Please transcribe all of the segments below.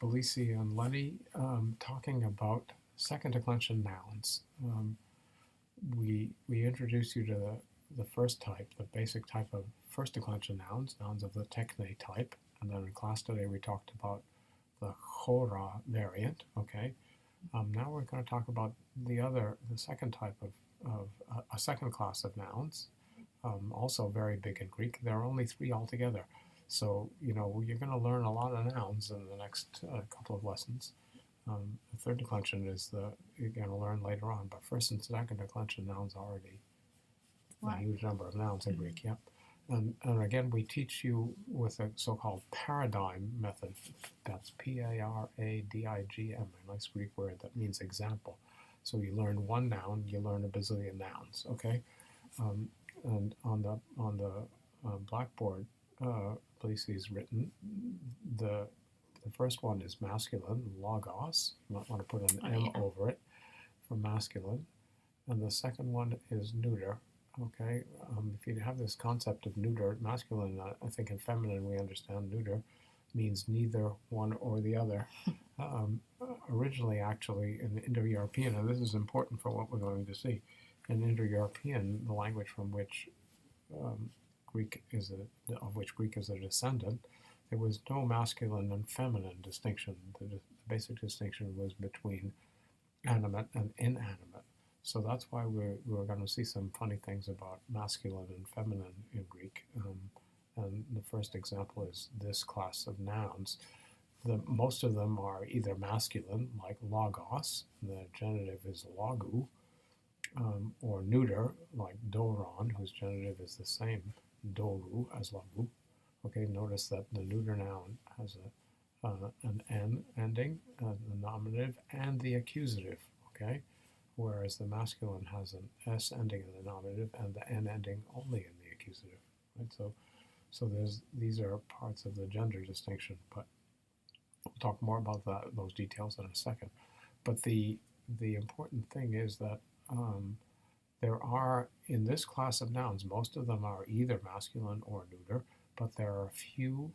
Alisi and Lenny talking about second declension nouns. We introduce you to the first type, the basic type of first declension nouns, nouns of the techne type, and then in class today we talked about the dōra variant. Okay, now we're going to talk about the second type of a second class of nouns, also very big in Greek. There are only 3 altogether. So, you're going to learn a lot of nouns in the next couple of lessons. The third declension is you're going to learn later on, but first and second declension nouns are already a huge number of nouns in Greek, yep. And again, we teach you with a so-called paradigm method. That's P-A-R-A-D-I-G-M, a nice Greek word that means example. So you learn one noun, you learn a bazillion nouns, okay? And on the blackboard, Blasi's written, the first one is masculine, logos. You might want to put an M over it for masculine. And the second one is neuter. Okay, if you have this concept of neuter, masculine, I think in feminine we understand neuter means neither one or the other. Originally, actually, in Indo-European, and this is important for what we're going to see, in Indo-European, the language from which Greek is a descendant, there was no masculine and feminine distinction. The basic distinction was between animate and inanimate. So that's why we're going to see some funny things about masculine and feminine in Greek. And the first example is this class of nouns. Most of them are either masculine, like logos, the genitive is logu, or neuter, like dōrон, whose genitive is the same, dōru, as logu. Okay, notice that the neuter noun has an N ending, the nominative, and the accusative, okay? Whereas the masculine has an S ending in the nominative and the N ending only in the accusative, right? So these are parts of the gender distinction, but we'll talk more about those details in a second. But the important thing is that there are, in this class of nouns, most of them are either masculine or neuter, but there are a few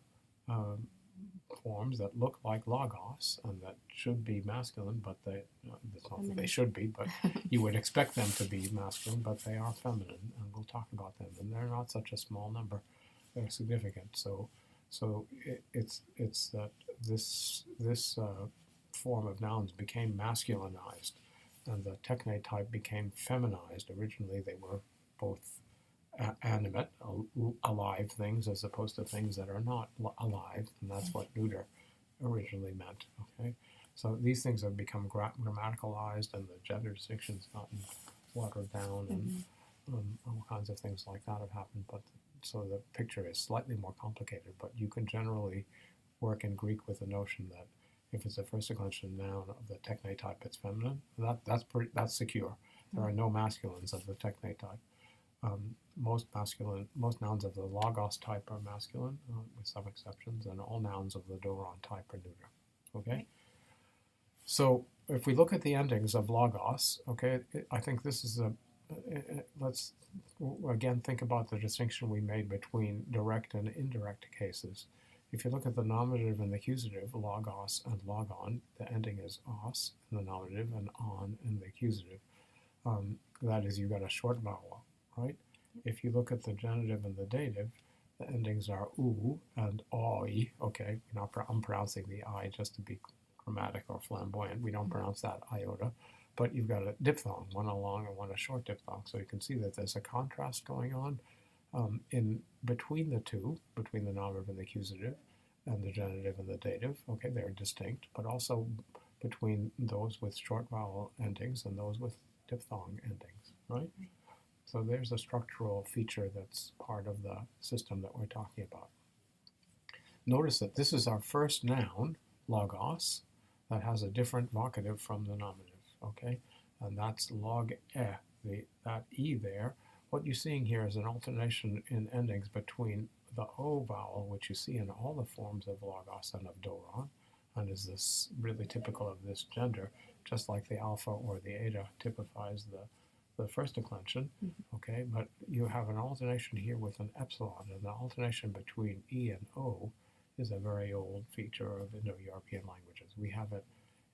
forms that look like logos and that should be masculine, but it's not that they should be, but you would expect them to be masculine, but they are feminine, and we'll talk about them. And they're not such a small number; they're significant. So it's that this form of nouns became masculinized, and the techne type became feminized. Originally, they were both animate, alive things, as opposed to things that are not alive, and that's what neuter originally meant. Okay, so these things have become grammaticalized, and the gender distinction's gotten watered down, and all kinds of things like that have happened. But so the picture is slightly more complicated, but you can generally work in Greek with the notion that if it's a first declension noun of the techne type, it's feminine. That's secure. There are no masculines of the techne type. Most nouns of the logos type are masculine, with some exceptions, and all nouns of the dōron type are neuter. Okay? Right. So if we look at the endings of logos, okay, I think this is let's again think about the distinction we made between direct and indirect cases. If you look at the nominative and the accusative, logos and logon, the ending is os in the nominative and on in the accusative. That is, you got a short vowel, right? If you look at the genitive and the dative, the endings are u and oi. Okay, I'm pronouncing the I just to be chromatic or flamboyant. We don't pronounce that iota, but you've got a diphthong, one a long and one a short diphthong. So you can see that there's a contrast going on in between the two, between the nominative and the accusative, and the genitive and the dative. Okay, they're distinct, but also between those with short vowel endings and those with diphthong endings, right? So there's a structural feature that's part of the system that we're talking about. Notice that this is our first noun, logos, that has a different vocative from the nominative, okay? And that's log e, that e there. What you're seeing here is an alternation in endings between the O vowel, which you see in all the forms of logos and of dōron, and is this really typical of this gender, just like the alpha or the eta typifies the first declension, okay? But you have an alternation here with an epsilon, and the alternation between E and O is a very old feature of Indo-European languages. We have it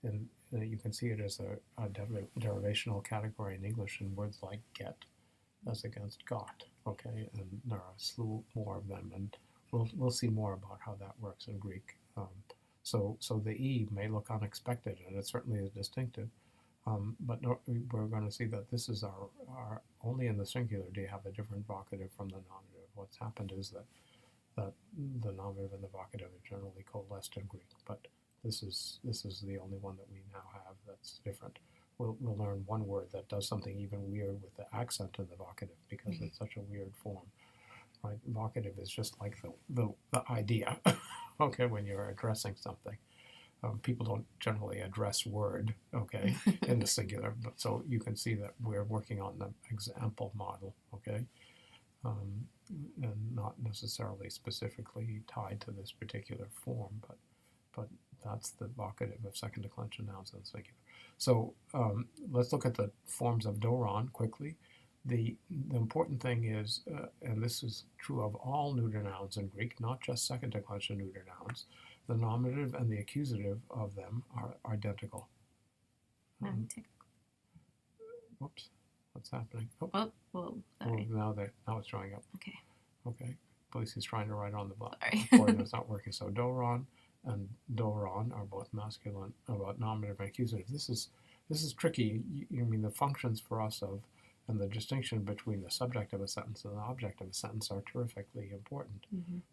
in, you can see it as a derivational category in English in words like get as against got, okay? And there are a slew more of them, and we'll see more about how that works in Greek. So the E may look unexpected, and it certainly is distinctive, but we're going to see that this is our only in the singular do you have a different vocative from the nominative. What's happened is that the nominative and the vocative are generally coalesced in Greek, but this is the only one that we now have that's different. We'll learn one word that does something even weird with the accent in the vocative because it's such a weird form, right? Vocative is just like the idea, okay, when you're addressing something. People don't generally address word, okay, in the singular, but so you can see that we're working on the example model, okay, and not necessarily specifically tied to this particular form, but that's the vocative of second declension nouns in the singular. So let's look at the forms of dōron quickly. The important thing is, and this is true of all neuter nouns in Greek, not just second declension neuter nouns, the nominative and the accusative of them are identical. Whoops, what's happening? Oh, well, sorry. Now it's showing up. Okay. Okay. Police is trying to write on the blackboard Sorry. and it's not working. So dōron and dōron are both masculine, about nominative and accusative. This is tricky. You mean the functions for us and the distinction between the subject of a sentence and the object of a sentence are terrifically important.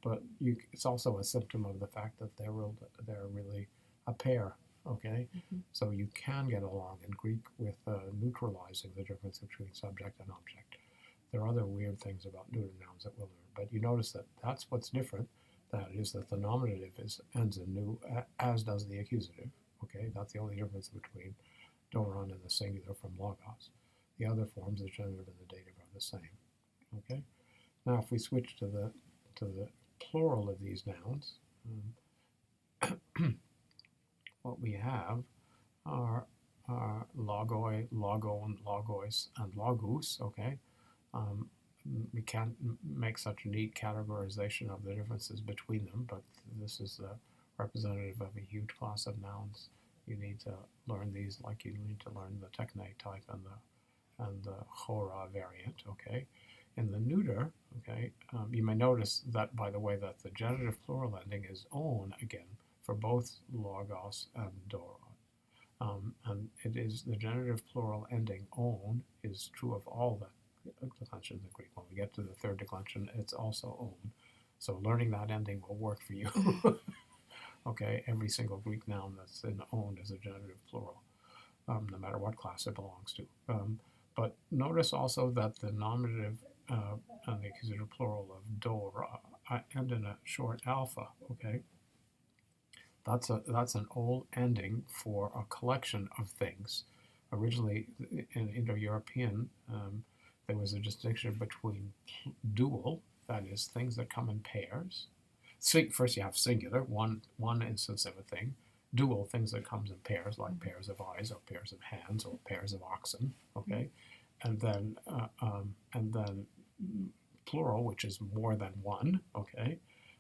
But it's also a symptom of the fact that they're really a pair, okay? So you can get along in Greek with neutralizing the difference between subject and object. There are other weird things about neuter nouns that we'll learn, but you notice that that's what's different. That is that the nominative ends in new, as does the accusative, okay? That's the only difference between dōron and the singular from logos. The other forms, the genitive and the dative, are the same. Okay. Now, if we switch to the plural of these nouns, what we have are logoi, logon, logois, and logus. Okay. We can't make such a neat categorization of the differences between them, but this is representative of a huge class of nouns. You need to learn these like you need to learn the techne type and the chora variant, okay? In the neuter, okay, you may notice that, by the way, that the genitive plural ending is on again for both logos and dōron. And it is the genitive plural ending on is true of all the declensions in Greek. When we get to the third declension, it's also on. So learning that ending will work for you. Okay, every single Greek noun that's in on is a genitive plural, no matter what class it belongs to. But notice also that the nominative and the accusative plural of dōra end in a short alpha, okay? That's an old ending for a collection of things. Originally, in Indo-European, there was a distinction between dual, that is, things that come in pairs. First you have singular, one instance of a thing. Dual, things that comes in pairs, like pairs of eyes or pairs of hands or pairs of oxen, okay? And then plural, which is more than one, okay?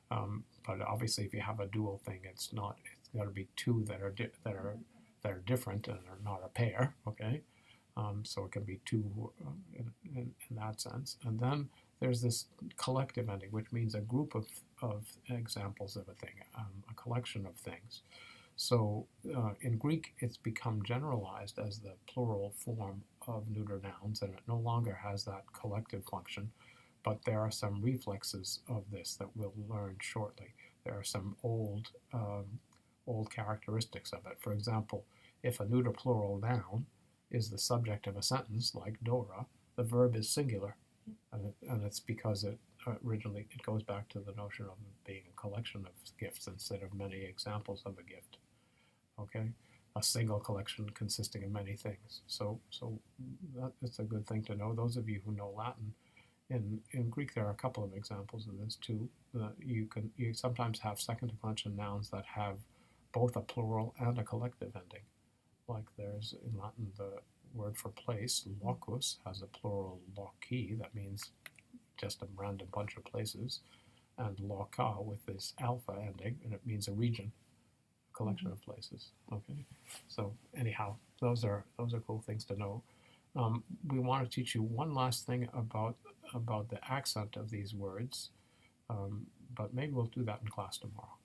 But obviously, if you have a dual thing, it's got to be two that are different and are not a pair, okay? So it can be two in that sense. And then there's this collective ending, which means a group of examples of a thing, a collection of things. So in Greek, it's become generalized as the plural form of neuter nouns, and it no longer has that collective function, but there are some reflexes of this that we'll learn shortly. There are some old characteristics of it. For example, if a neuter plural noun is the subject of a sentence, like dōra, the verb is singular, and it's because originally it goes back to the notion of being a collection of gifts instead of many examples of a gift. Okay, a single collection consisting of many things. So it's a good thing to know. Those of you who know Latin, in Greek there are a couple of examples of this too. You sometimes have second declension nouns that have both a plural and a collective ending. Like there's in Latin the word for place, locus, has a plural loci, that means just a random bunch of places. and loca with this alpha ending, and it means a region, a collection of places. Okay, so anyhow, those are cool things to know. We want to teach you one last thing about the accent of these words, but maybe we'll do that in class tomorrow.